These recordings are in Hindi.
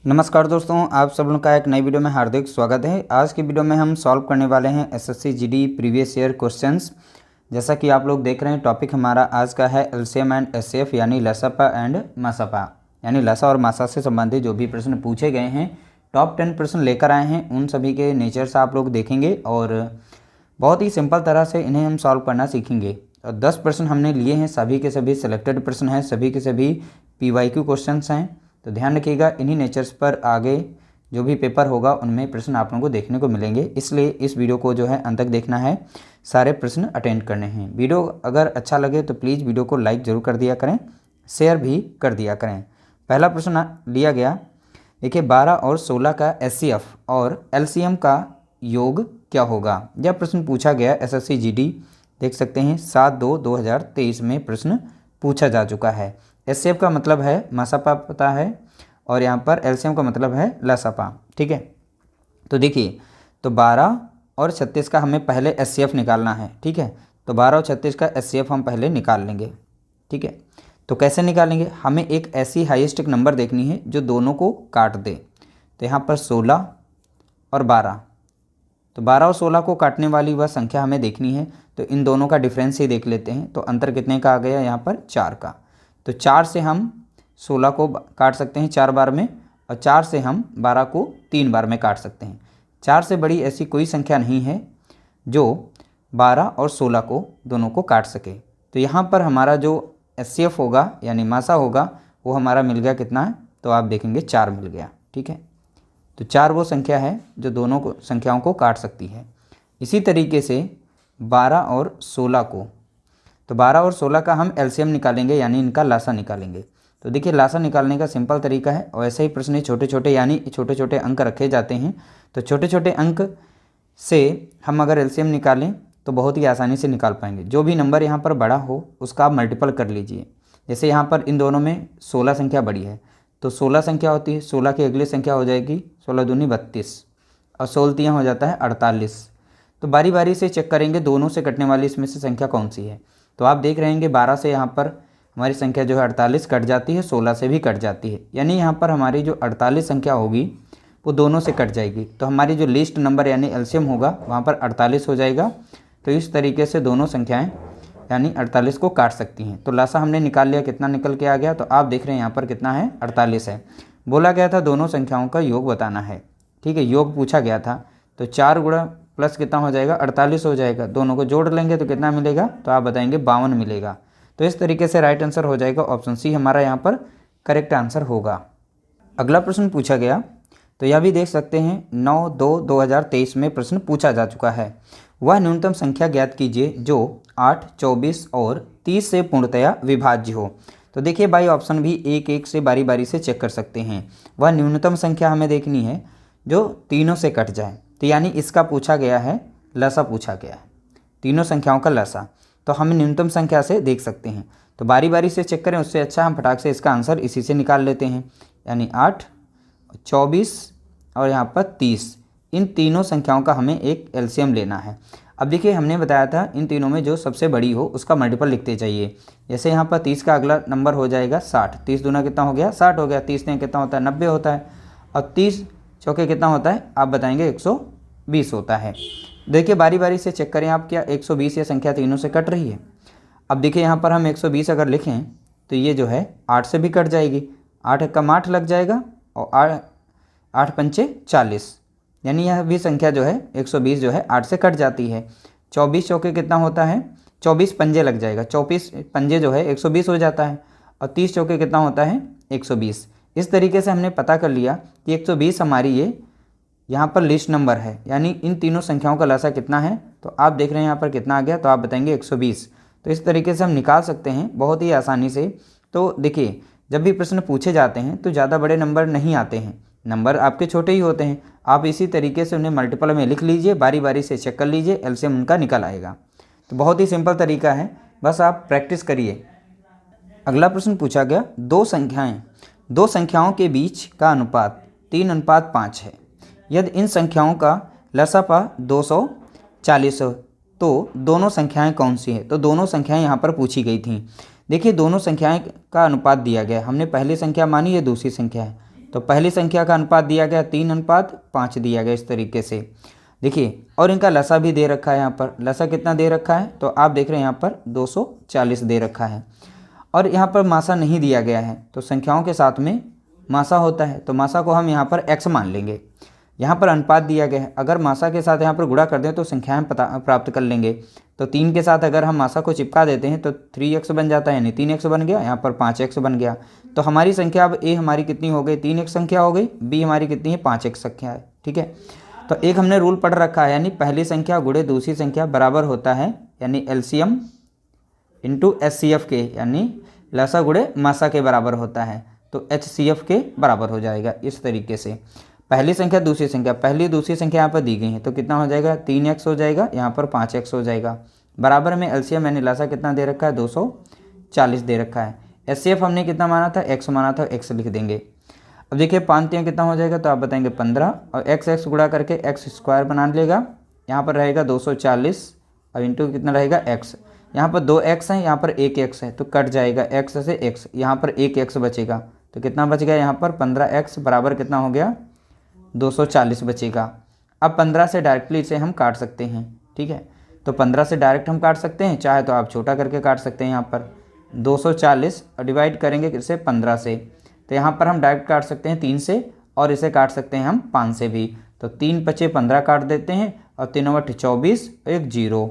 नमस्कार दोस्तों, आप सब लोगों का एक नई वीडियो में हार्दिक स्वागत है। आज की वीडियो में हम सॉल्व करने वाले हैं SSC GD previous year questions. जैसा कि आप लोग देख रहे हैं, टॉपिक हमारा आज का है एलसीएम एंड एचसीएफ यानी लसापा एंड मासापा, यानी लसा और मासा से संबंधित जो भी प्रश्न पूछे गए हैं, टॉप 10 प्रश्न लेकर आए हैं, उन सभी के नेचर्स आप लोग देखेंगे और बहुत ही सिंपल तरह से इन्हें हम सॉल्व करना सीखेंगे। और 10 प्रश्न हमने लिए हैं, सभी के सभी सिलेक्टेड प्रश्न हैं, सभी के सभी पीवाईक्यू क्वेश्चंस हैं। तो ध्यान रखिएगा, इन्हीं नेचर्स पर आगे जो भी पेपर होगा उनमें प्रश्न आप लोगों को देखने को मिलेंगे, इसलिए इस वीडियो को जो है अंत तक देखना है, सारे प्रश्न अटेंड करने हैं। वीडियो अगर अच्छा लगे तो प्लीज़ वीडियो को लाइक ज़रूर कर दिया करें, शेयर भी कर दिया करें। पहला प्रश्न लिया गया, देखिए 12 और 16 का एचसीएफ और एलसीएम का योग क्या होगा। यह प्रश्न पूछा गया एसएससी जीडी, देख सकते हैं 7/2/2023 में प्रश्न पूछा जा चुका है। एचसीएफ का मतलब है मासापा पता है और यहाँ पर एलसीएम का मतलब है लसापा, ठीक है। तो देखिए, तो 12 और 36 का हमें पहले एचसीएफ निकालना है, ठीक है। तो 12 और 36 का एचसीएफ हम पहले निकाल लेंगे, ठीक है। तो कैसे निकालेंगे, हमें एक ऐसी हाईएस्ट नंबर देखनी है जो दोनों को काट दे। तो यहाँ पर 16 और 12, तो 12 और 16 को काटने वाली वह संख्या हमें देखनी है। तो इन दोनों का डिफरेंस ही देख लेते हैं। तो अंतर कितने का आ गया, यहाँ पर 4 का। तो 4 से हम 16 को काट सकते हैं 4 बार में, और 4 से हम 12 को 3 बार में काट सकते हैं। 4 से बड़ी ऐसी कोई संख्या नहीं है जो 12 और 16 को दोनों को काट सके। तो यहाँ पर हमारा जो एचसीएफ होगा यानी मासा होगा वो हमारा मिल गया कितना है, तो आप देखेंगे 4 मिल गया, ठीक है। तो 4 वो संख्या है जो दोनों को संख्याओं को काट सकती है। इसी तरीके से 12 और 16 को, तो 12 और 16 का हम एलसीएम निकालेंगे यानी इनका लासा निकालेंगे। तो देखिए, लासा निकालने का सिंपल तरीका है, और ऐसे ही प्रश्न छोटे छोटे यानी छोटे छोटे अंक रखे जाते हैं। तो छोटे छोटे अंक से हम अगर एलसीएम निकालें तो बहुत ही आसानी से निकाल पाएंगे। जो भी नंबर यहाँ पर बड़ा हो उसका आप मल्टीपल कर लीजिए। जैसे यहाँ पर इन दोनों में 16 संख्या बड़ी है, तो 16 संख्या होती है, 16 की अगली संख्या हो जाएगी 16 दूनी 32 और 16 हो जाता है 48। तो बारी बारी से चेक करेंगे दोनों से कटने वाली इसमें से संख्या कौन सी है। तो आप देख रहे हैं 12 से यहाँ पर हमारी संख्या जो है 48 कट जाती है, 16 से भी कट जाती है, यानी यहाँ पर हमारी जो 48 संख्या होगी वो दोनों से कट जाएगी। तो हमारी जो लिस्ट नंबर यानी एलसीएम होगा वहाँ पर 48 हो जाएगा। तो इस तरीके से दोनों संख्याएँ यानी 48 को काट सकती हैं। तो लासा हमने निकाल लिया, कितना निकल के आ गया, तो आप देख रहे हैं यहाँ पर कितना है, 48 है। बोला गया था दोनों संख्याओं का योग बताना है, ठीक है, योग पूछा गया था। तो 4 गुणा प्लस कितना हो जाएगा, 48 हो जाएगा। दोनों को जोड़ लेंगे तो कितना मिलेगा, तो आप बताएंगे 52 मिलेगा। तो इस तरीके से राइट आंसर हो जाएगा ऑप्शन सी हमारा यहाँ पर करेक्ट आंसर होगा। अगला प्रश्न पूछा गया, तो यह भी देख सकते हैं 9/2/2023 में प्रश्न पूछा जा चुका है। वह न्यूनतम संख्या ज्ञात कीजिए जो 8, 24 और 30 से पूर्णतया विभाज्य हो। तो देखिए भाई, ऑप्शन भी एक एक से बारी बारी से चेक कर सकते हैं। वह न्यूनतम संख्या हमें देखनी है जो तीनों से कट जाए। तो यानी इसका पूछा गया है, लसा पूछा गया है, तीनों संख्याओं का लसा। तो हम न्यूनतम संख्या से देख सकते हैं। तो बारी बारी से चेक करें, उससे अच्छा हम फटाक से इसका आंसर इसी से निकाल लेते हैं। यानी 8, 24 और यहाँ पर 30, इन तीनों संख्याओं का हमें एक एलसीएम लेना है। अब देखिए, हमने बताया था इन तीनों में जो सबसे बड़ी हो उसका मल्टीपल लिखते जाइए। जैसे यहाँ पर 30 का अगला नंबर हो जाएगा 60, 30 दूना कितना हो गया, 60 हो गया। 30 ने कितना होता है, 90 होता है। और 30 चौके कितना होता है, आप बताएंगे 120 होता है। देखिए, बारी बारी से चेक करें आप, क्या 120 ये संख्या तीनों से कट रही है। अब देखिए, यहाँ पर हम 120 अगर लिखें तो ये जो है 8 से भी कट जाएगी, 8 कम 8 लग जाएगा और 8 पंचे 40, यानी यह भी संख्या जो है 120 जो है 8 से कट जाती है। 24 चौके कितना होता है, 24 पंजे लग जाएगा, 24 पंजे जो है 120 हो जाता है। और 30 चौके कितना होता है, 120। इस तरीके से हमने पता कर लिया कि 120 हमारी ये यहाँ पर लिस्ट नंबर है, यानी इन तीनों संख्याओं का लसा कितना है। तो आप देख रहे हैं यहाँ पर कितना आ गया, तो आप बताएंगे 120। तो इस तरीके से हम निकाल सकते हैं बहुत ही आसानी से। तो देखिए, जब भी प्रश्न पूछे जाते हैं तो ज़्यादा बड़े नंबर नहीं आते हैं, नंबर आपके छोटे ही होते हैं। आप इसी तरीके से उन्हें मल्टीपल में लिख लीजिए, बारी बारी से चेक कर लीजिए, एलसीएम उनका निकल आएगा। तो बहुत ही सिंपल तरीका है, बस आप प्रैक्टिस करिए। अगला प्रश्न पूछा गया, दो संख्याओं के बीच का अनुपात 3:5 है। यदि इन संख्याओं का लसापा 240 हो तो दोनों संख्याएं कौन सी हैं। तो दोनों संख्याएं यहाँ पर पूछी गई थी। देखिए, दोनों संख्याएं का अनुपात दिया गया, हमने पहली संख्या मानी, ये दूसरी संख्या है। तो पहली संख्या का अनुपात दिया गया 3:5 दिया गया इस तरीके से। देखिए, और इनका लसा भी दे रखा है। यहाँ पर लसा कितना दे रखा है, तो आप देख रहे हैं यहाँ पर 240 दे रखा है। और यहाँ पर मासा नहीं दिया गया है, तो संख्याओं के साथ में मासा होता है, तो मासा को हम यहाँ पर x मान लेंगे। यहाँ पर अनुपात दिया गया है, अगर मासा के साथ यहाँ पर गुणा कर दें तो संख्याएं प्राप्त कर लेंगे। तो 3 के साथ अगर हम मासा को चिपका देते हैं तो 3x बन जाता है, यानी 3x बन गया, यहाँ पर 5x बन गया। तो हमारी संख्या अब a हमारी कितनी हो गई, 3x संख्या हो गई, b हमारी कितनी है, 5x संख्या है। ठीक है, तो एक हमने रूल पढ़ रखा है, यानी पहली संख्या गुणे दूसरी संख्या बराबर होता है, यानी LCM इंटू HCF के, यानी लसा गुणे मासा के बराबर होता है, तो HCF के बराबर हो जाएगा। इस तरीके से पहली संख्या दूसरी संख्या, पहली दूसरी संख्या यहाँ पर दी गई है, तो कितना हो जाएगा, 3x हो जाएगा, यहाँ पर 5x हो जाएगा। बराबर में LCM यानी लसा कितना दे रखा है, 240 दे रखा है। HCF हमने कितना माना था, x माना था, x लिख देंगे। अब देखिए 5 कितना हो जाएगा, तो आप बताएंगे 15, और x गुणा करके x² बना लेगा, यहाँ पर रहेगा 240, अब इंटू कितना रहेगा x, यहाँ पर 2x है, यहाँ पर 1x है, तो कट जाएगा x से x, यहाँ पर 1x बचेगा, तो कितना बच गया, यहाँ पर 15x बराबर कितना हो गया, 240 बचेगा। अब 15 से डायरेक्टली इसे हम काट सकते हैं। ठीक है, तो 15 से डायरेक्ट हम काट सकते हैं, चाहे तो आप छोटा करके काट सकते हैं। यहाँ पर 240 डिवाइड करेंगे इसे 15 से, तो यहाँ पर हम डायरेक्ट काट सकते हैं 3 से, और इसे काट सकते हैं हम 5 से भी। तो 3 × 5 = 15 काट देते हैं, और 3 × 8 = 24, 1 0,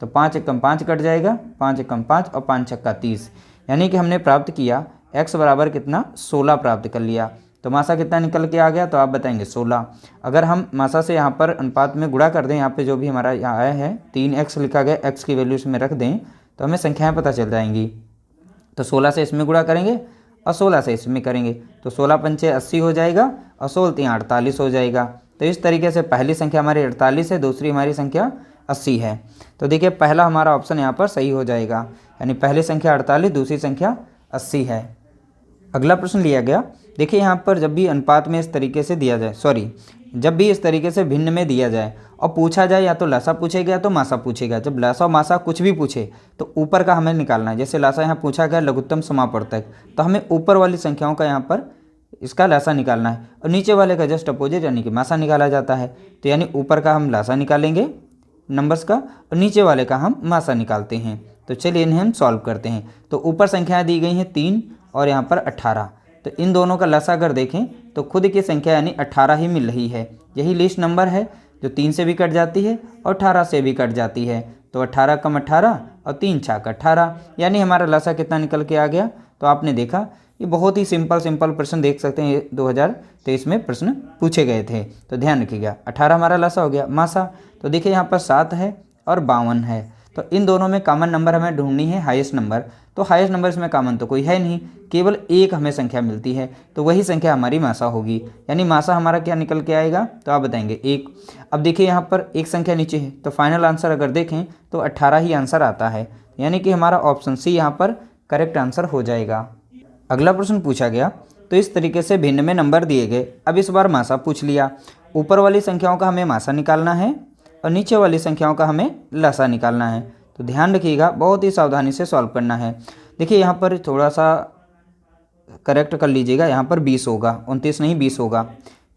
तो 5 × 5 कट जाएगा, 5 × 5 और 5 × 30, यानी कि हमने प्राप्त किया x बराबर कितना, 16 प्राप्त कर लिया। तो मासा कितना निकल के आ गया, तो आप बताएंगे 16। अगर हम मासा से यहाँ पर अनुपात में गुणा कर दें, यहाँ पे जो भी हमारा यहाँ आया है 3x लिखा गया, x की वैल्यू इसमें रख दें, तो हमें संख्याएं पता चल जाएंगी। तो 16 से इसमें गुणा करेंगे और 16 से इसमें करेंगे, तो 16 × 5 = 80 हो जाएगा, और 16 × 3 = 48 हो जाएगा। तो इस तरीके से पहली संख्या हमारी 48 है, दूसरी हमारी संख्या 80 है। तो देखिए पहला हमारा ऑप्शन यहाँ पर सही हो जाएगा, यानी पहली संख्या 48, दूसरी संख्या 80 है। अगला प्रश्न लिया गया, देखिए यहाँ पर जब भी अनुपात में इस तरीके से दिया जाए, जब भी इस तरीके से भिन्न में दिया जाए और पूछा जाए, या तो लसा पूछेगा या तो मासा पूछेगा। जब लसा और मासा कुछ भी पूछे तो ऊपर का हमें निकालना है। जैसे लसा यहाँ पूछा गया लघुत्तम समापवर्तक, तो हमें ऊपर वाली संख्याओं का यहाँ पर इसका लसा निकालना है, और नीचे वाले का जस्ट अपोजिट यानी कि मासा निकाला जाता है। तो यानी ऊपर का हम लसा निकालेंगे नंबर्स का, और नीचे वाले का हम मासा निकालते हैं। तो चलिए इन्हें हम सॉल्व करते हैं। तो ऊपर संख्याएँ दी गई हैं 3 और यहाँ पर 18, तो इन दोनों का लसा अगर देखें तो खुद की संख्या यानी 18 ही मिल रही है। यही लिस्ट नंबर है जो 3 से भी कट जाती है और 18 से भी कट जाती है। तो 18 × 18 और 3 × 6 = 18, यानी हमारा लसा कितना निकल के आ गया। तो आपने देखा ये बहुत ही सिंपल प्रश्न देख सकते हैं, 2023 में प्रश्न पूछे गए थे। तो ध्यान रखिएगा 18 हमारा लसा हो गया। मासा तो देखिए यहाँ पर 7 है और 52 है, तो इन दोनों में कॉमन नंबर हमें ढूंढनी है, हाईएस्ट नंबर। तो हाईएस्ट नंबर इसमें कॉमन तो कोई है नहीं, केवल एक हमें संख्या मिलती है, तो वही संख्या हमारी मासा होगी। यानी मासा हमारा क्या निकल के आएगा, तो आप बताएंगे 1। अब देखिए यहाँ पर एक संख्या नीचे है, तो फाइनल आंसर अगर देखें तो 18 ही आंसर आता है, यानी कि हमारा ऑप्शन सी यहाँ पर करेक्ट आंसर हो जाएगा। अगला प्रश्न पूछा गया, तो इस तरीके से भिन्न में नंबर दिए गए। अब इस बार मासा पूछ लिया, ऊपर वाली संख्याओं का हमें मासा निकालना है और नीचे वाली संख्याओं का हमें लसा निकालना है। तो ध्यान रखिएगा, बहुत ही सावधानी से सॉल्व करना है। देखिए यहाँ पर थोड़ा सा करेक्ट कर लीजिएगा, यहाँ पर 20 होगा, 29 नहीं 20 होगा।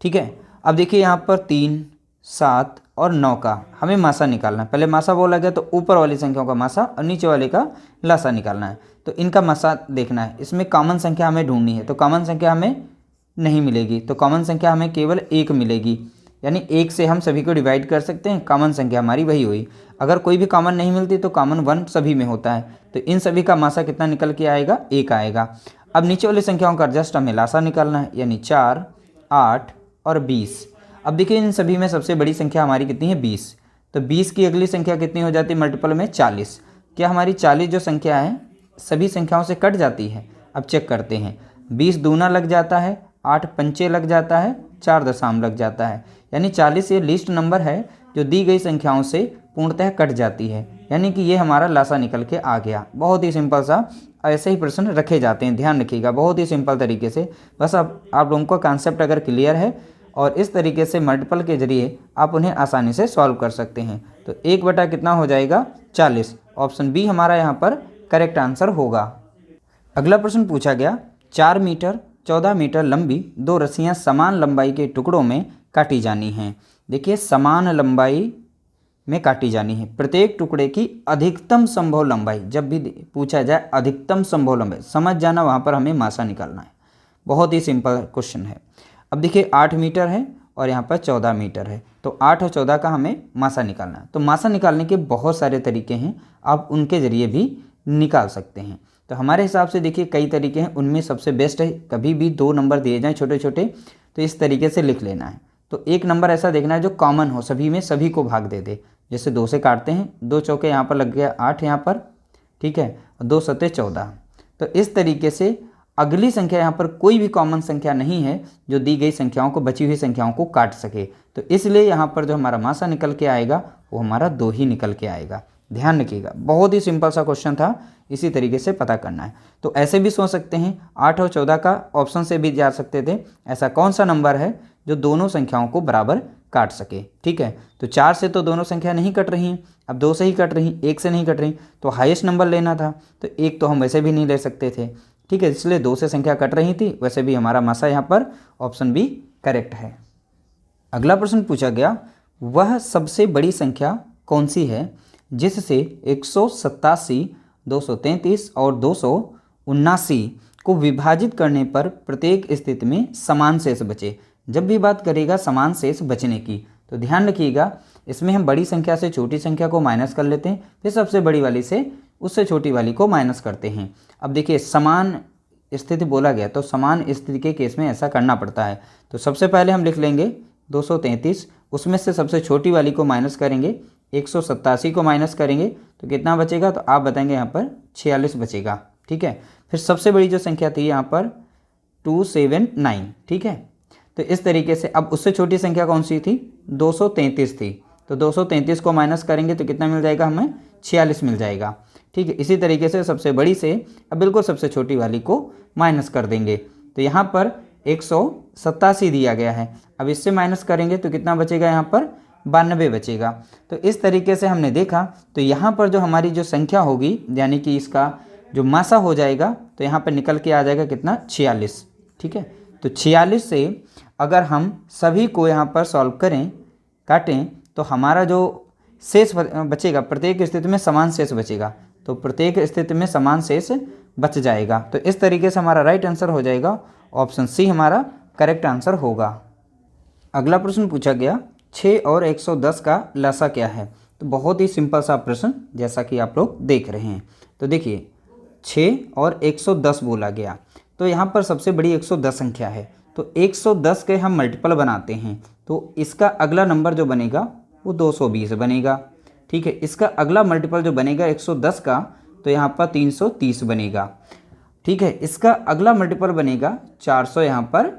ठीक है, अब देखिए यहाँ पर 3, 7 और 9 का हमें मासा निकालना है। पहले मासा बोला गया तो ऊपर वाली संख्याओं का मासा और नीचे वाले का लसा निकालना है। तो इनका मासा देखना है, इसमें कॉमन संख्या हमें ढूंढनी है। तो कॉमन संख्या हमें नहीं मिलेगी, तो कॉमन संख्या हमें केवल 1 मिलेगी, यानी 1 से हम सभी को डिवाइड कर सकते हैं, कॉमन संख्या हमारी वही हुई। अगर कोई भी कॉमन नहीं मिलती तो कॉमन 1 सभी में होता है। तो इन सभी का मासा कितना निकल के आएगा, 1 आएगा। अब नीचे वाली संख्याओं का जस्ट हमें लसा निकालना है, यानी 4, 8 और 20। अब देखिए इन सभी में सबसे बड़ी संख्या हमारी कितनी है, 20। तो 20 की अगली संख्या कितनी हो जाती है मल्टीपल में, 40। क्या हमारी 40 जो संख्या है सभी संख्याओं से कट जाती है? अब चेक करते हैं, 20 दूना लग जाता है, 8 पंचे लग जाता है, 4 दशम लग जाता है, यानी 40 ये लिस्ट नंबर है जो दी गई संख्याओं से पूर्णतः कट जाती है, यानी कि ये हमारा लासा निकल के आ गया। बहुत ही सिंपल सा ऐसे ही प्रश्न रखे जाते हैं, ध्यान रखिएगा, बहुत ही सिंपल तरीके से। बस अब आप लोगों का कॉन्सेप्ट अगर क्लियर है और इस तरीके से मल्टीपल के जरिए आप उन्हें आसानी से सॉल्व कर सकते हैं। तो 1 बटा कितना हो जाएगा, 40। ऑप्शन बी हमारा यहाँ पर करेक्ट आंसर होगा। अगला प्रश्न पूछा गया, 4 मीटर 14 मीटर लंबी 2 रस्सियां समान लंबाई के टुकड़ों में काटी जानी हैं। देखिए समान लंबाई में काटी जानी है। प्रत्येक टुकड़े की अधिकतम संभव लंबाई, जब भी पूछा जाए अधिकतम संभव लंबाई समझ जाना, वहाँ पर हमें मासा निकालना है। बहुत ही सिंपल क्वेश्चन है। अब देखिए 8 मीटर है और यहाँ पर 14 मीटर है, तो 8 और 14 का हमें मासा निकालना है। तो मासा निकालने के बहुत सारे तरीके हैं, आप उनके ज़रिए भी निकाल सकते हैं। तो हमारे हिसाब से देखिए कई तरीके हैं, उनमें सबसे बेस्ट है कभी भी 2 नंबर दिए जाएँ छोटे छोटे तो इस तरीके से लिख लेना है। तो एक नंबर ऐसा देखना है जो कॉमन हो, सभी में सभी को भाग दे दे। जैसे 2 से काटते हैं, 2 चौके यहाँ पर लग गया 8 यहाँ पर, ठीक है, और 2 सत्ते 14। तो इस तरीके से अगली संख्या यहाँ पर कोई भी कॉमन संख्या नहीं है जो दी गई संख्याओं को, बची हुई संख्याओं को काट सके। तो इसलिए यहाँ पर जो हमारा मासा निकल के आएगा वो हमारा 2 ही निकल के आएगा। ध्यान रखिएगा, बहुत ही सिंपल सा क्वेश्चन था, इसी तरीके से पता करना है। तो ऐसे भी सोच सकते हैं, 8 और 14 का ऑप्शन से भी जा सकते थे, ऐसा कौन सा नंबर है जो दोनों संख्याओं को बराबर काट सके। ठीक है, तो 4 से तो दोनों संख्या नहीं कट रही हैं, अब 2 से ही कट रही, 1 से नहीं कट रही, तो हाईएस्ट नंबर लेना था, तो 1 तो हम वैसे भी नहीं ले सकते थे। ठीक है, इसलिए 2 से संख्या कट रही थी, वैसे भी हमारा मासा यहाँ पर ऑप्शन बी करेक्ट है। अगला प्रश्न पूछा गया, वह सबसे बड़ी संख्या कौन सी है जिससे 187, 233 और 279 को विभाजित करने पर प्रत्येक स्थिति में समान शेष बचे। जब भी बात करेगा समान शेष बचने की, तो ध्यान रखिएगा इसमें हम बड़ी संख्या से छोटी संख्या को माइनस कर लेते हैं, फिर सबसे बड़ी वाली से उससे छोटी वाली को माइनस करते हैं। अब देखिए समान स्थिति बोला गया, तो समान स्थिति के केस में ऐसा करना पड़ता है। तो सबसे पहले हम लिख लेंगे 233, उसमें से सबसे छोटी वाली को माइनस करेंगे, 187 को माइनस करेंगे, तो कितना बचेगा, तो आप बताएंगे यहाँ पर 46 बचेगा। ठीक है, फिर सबसे बड़ी जो संख्या थी यहाँ पर 279। ठीक है, तो इस तरीके से अब उससे छोटी संख्या कौन सी थी, 233 थी, तो 233 को माइनस करेंगे तो कितना मिल जाएगा, हमें 46 मिल जाएगा। ठीक है, इसी तरीके से सबसे बड़ी से अब बिल्कुल सबसे छोटी वाली को माइनस कर देंगे, तो यहाँ पर 187 दिया गया है, अब इससे माइनस करेंगे तो कितना बचेगा, यहाँ पर 92 बचेगा। तो इस तरीके से हमने देखा, तो यहाँ पर जो हमारी जो संख्या होगी, यानी कि इसका जो मासा हो जाएगा, तो यहाँ पर निकल के आ जाएगा कितना, 46। ठीक है, तो 46 से अगर हम सभी को यहाँ पर सॉल्व करें, काटें, तो हमारा जो शेष बचेगा, प्रत्येक स्थिति में समान शेष बचेगा, तो प्रत्येक स्थिति में समान शेष बच जाएगा। तो इस तरीके से हमारा राइट आंसर हो जाएगा, ऑप्शन सी हमारा करेक्ट आंसर होगा। अगला प्रश्न पूछा गया, 6 और 110 का लसा क्या है। तो बहुत ही सिंपल सा प्रश्न, जैसा कि आप लोग देख रहे हैं। तो देखिए 6 और 110 बोला गया, तो यहाँ पर सबसे बड़ी 110 संख्या है, तो 110 के हम मल्टीपल बनाते हैं, तो इसका अगला नंबर जो बनेगा वो 220 बनेगा। ठीक है, इसका अगला मल्टीपल जो बनेगा 110 का, तो यहाँ पर 330 बनेगा। ठीक है, इसका अगला मल्टीपल बनेगा 400, यहाँ पर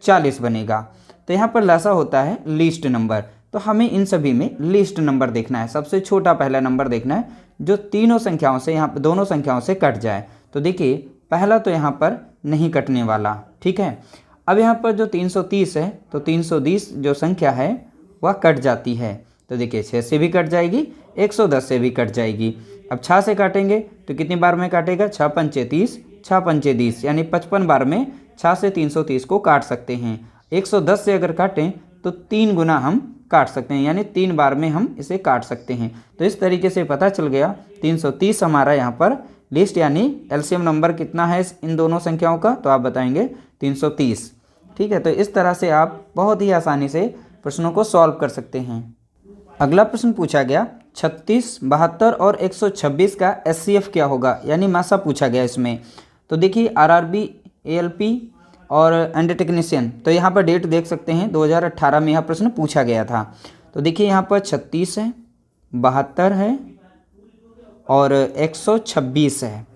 40 बनेगा। तो यहाँ पर लसा होता है लीस्ट नंबर, तो हमें इन सभी में लीस्ट नंबर देखना है, सबसे छोटा पहला नंबर देखना है जो तीनों संख्याओं से, यहाँ पर दोनों संख्याओं से कट जाए। तो देखिए पहला तो यहाँ पर नहीं कटने वाला। ठीक है, अब यहाँ पर जो 330 है, तो 330 जो संख्या है वह कट जाती है, तो देखिए 6 से भी कट जाएगी, 110 से भी कट जाएगी। अब 6 से काटेंगे तो कितनी बार में काटेगा, 6 पंचे 30, 6 पंचे 20, यानी 55 बार में 6 से 330 को काट सकते हैं। 110 से अगर काटें तो 3 गुना हम काट सकते हैं, यानी 3 बार में हम इसे काट सकते हैं। तो इस तरीके से पता चल गया 330 हमारा यहाँ पर लिस्ट, यानी एलसीएम नंबर कितना है इन दोनों संख्याओं का, तो आप बताएंगे 330। ठीक है, तो इस तरह से आप बहुत ही आसानी से प्रश्नों को सॉल्व कर सकते हैं। अगला प्रश्न पूछा गया, 36, 72 और 126 का एचसीएफ क्या होगा, यानी मासा पूछा गया इसमें। तो देखिए आरआरबी, एएलपी और अंडर टेक्नीशियन, तो यहाँ पर डेट देख सकते हैं 2018 में यह प्रश्न पूछा गया था। तो देखिए यहाँ पर 36 है, 72 है और 126 है।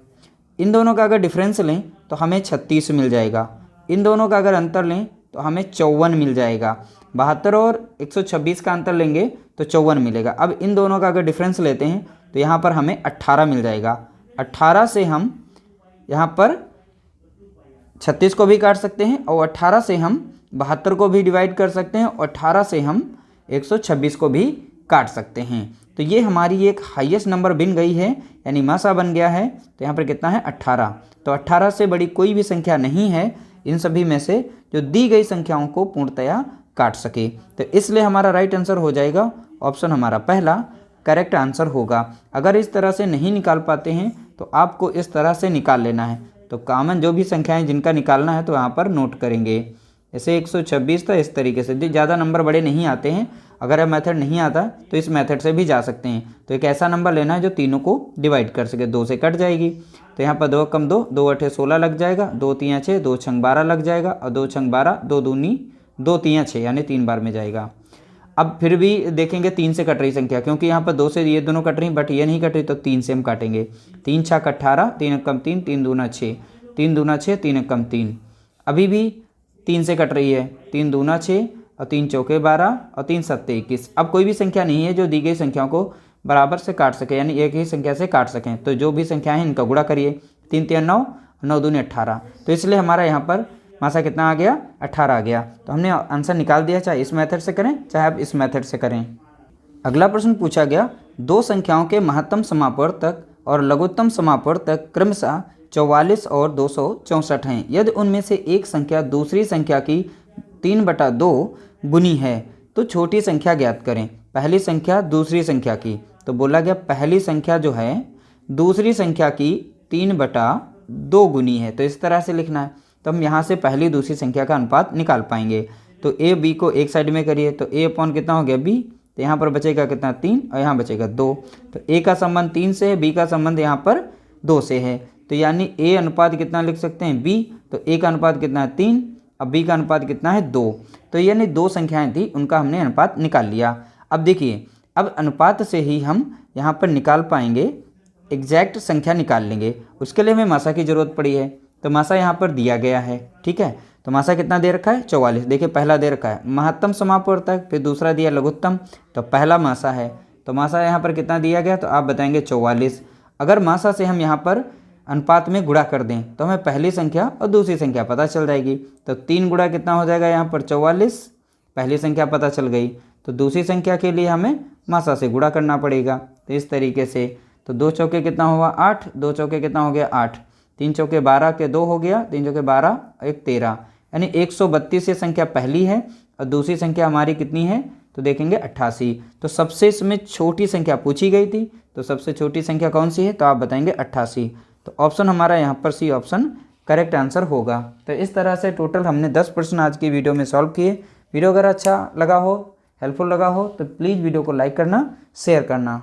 इन दोनों का अगर डिफरेंस लें तो हमें 36 मिल जाएगा, इन दोनों का अगर अंतर लें तो हमें 54 मिल जाएगा। 72 और 126 का अंतर लेंगे तो 54 मिलेगा। अब इन दोनों का अगर डिफरेंस लेते हैं तो यहाँ पर हमें 18 मिल जाएगा। 18 से हम यहाँ पर 36 को भी काट सकते हैं और 18 से हम 72 को भी डिवाइड कर सकते हैं और 18 से हम 126 को भी काट सकते हैं। तो ये हमारी एक हाईएस्ट नंबर बन गई है, यानी मासा बन गया है। तो यहाँ पर कितना है, 18। तो 18 से बड़ी कोई भी संख्या नहीं है, इन सभी में से जो दी गई संख्याओं को पूर्णतया काट सके। तो इसलिए हमारा राइट आंसर हो जाएगा ऑप्शन हमारा पहला करेक्ट आंसर होगा। अगर इस तरह से नहीं निकाल पाते हैं तो आपको इस तरह से निकाल लेना है। तो कॉमन जो भी संख्याएं जिनका निकालना है तो यहाँ पर नोट करेंगे। जैसे 126 था, इस तरीके से ज़्यादा नंबर बड़े नहीं आते हैं। अगर यह मेथड नहीं आता तो इस मेथड से भी जा सकते हैं। तो एक ऐसा नंबर लेना है जो तीनों को डिवाइड कर सके। 2 से कट जाएगी तो यहाँ पर 2 कम 2, 2 8 16 लग जाएगा, 2 3 6, 2 6 12 लग जाएगा और 2 6 12, 2 दूनी 2 3 6 यानी 3 बार में जाएगा। अब फिर भी देखेंगे 3 से कट रही संख्या, क्योंकि यहाँ पर 2 से ये दोनों कट रही बट ये नहीं कट रही, तो 3 से हम काटेंगे। 3 छक 18, 3 कम 3, 3 दूना 6, 3 दूना 6, 3 कम 3। अभी भी 3 से कट रही है, 3 दूना 6 और 3 चौके 12 और 3 सत्ते 21। अब कोई भी संख्या नहीं है जो दी गई संख्याओं को बराबर से काट सके, यानी एक ही संख्या से काट सकें। तो जो भी संख्याएं हैं इनका गुणा करिए। 3 3 9, 9 दूनी 18। तो इसलिए हमारा यहाँ पर मासा कितना आ गया, 18 आ गया। तो हमने आंसर निकाल दिया, चाहे इस मेथड से करें चाहे आप इस मेथड से करें। अगला प्रश्न पूछा गया, दो संख्याओं के महत्तम समापवर्तक और लघुत्तम समापवर्तक क्रमशः 44 और 264 हैं। यदि उनमें से एक संख्या दूसरी संख्या की 3/2 गुनी है तो छोटी संख्या ज्ञात करें। पहली संख्या दूसरी संख्या की, तो बोला गया पहली संख्या जो है दूसरी संख्या की 3/2 गुनी है। तो इस तरह से लिखना है। तो हम यहाँ से पहली दूसरी संख्या का अनुपात निकाल पाएंगे। तो ए बी को एक साइड में करिए, तो ए अपॉन कितना हो गया बी, तो यहाँ पर बचेगा कितना 3 और यहाँ बचेगा 2। तो ए का संबंध 3 से है, बी का संबंध यहाँ पर 2 से है। तो यानी ए अनुपात कितना लिख सकते हैं बी, तो ए का अनुपात कितना है 3 और बी का अनुपात कितना है 2। तो यानी 2 संख्याएँ थी, उनका हमने अनुपात निकाल लिया। अब देखिए, अब अनुपात से ही हम यहाँ पर निकाल पाएंगे, एग्जैक्ट संख्या निकाल लेंगे। उसके लिए हमें मासा की ज़रूरत पड़ी है। तो मासा यहाँ पर दिया गया है, ठीक है। तो मासा कितना दे रखा है 44। देखिए पहला दे रखा है महत्तम समापवर्तक, फिर दूसरा दिया लघुत्तम, तो पहला मासा है। तो मासा यहाँ पर कितना दिया गया, तो आप बताएंगे 44। अगर मासा से हम यहाँ पर अनुपात में गुणा कर दें तो हमें पहली संख्या और दूसरी संख्या पता चल जाएगी। तो 3 गुणा कितना हो जाएगा यहाँ पर 44, पहली संख्या पता चल गई। तो दूसरी संख्या के लिए हमें मासा से गुणा करना पड़ेगा। तो इस तरीके से, तो 2 चौके कितना हुआ 8, 2 चौके कितना हो गया 8, 3 चौके 12 के 2 हो गया, 3 चौके 12 1 13, यानी 132 ये संख्या पहली है और दूसरी संख्या हमारी कितनी है, तो देखेंगे 88। तो सबसे इसमें छोटी संख्या पूछी गई थी, तो सबसे छोटी संख्या कौन सी है, तो आप बताएंगे 88। तो ऑप्शन हमारा यहाँ पर सी ऑप्शन करेक्ट आंसर होगा। तो इस तरह से टोटल हमने 10 प्रश्न आज की वीडियो में सॉल्व किए। वीडियो अगर अच्छा लगा हो, हेल्पफुल लगा हो, तो प्लीज़ वीडियो को लाइक करना, शेयर करना।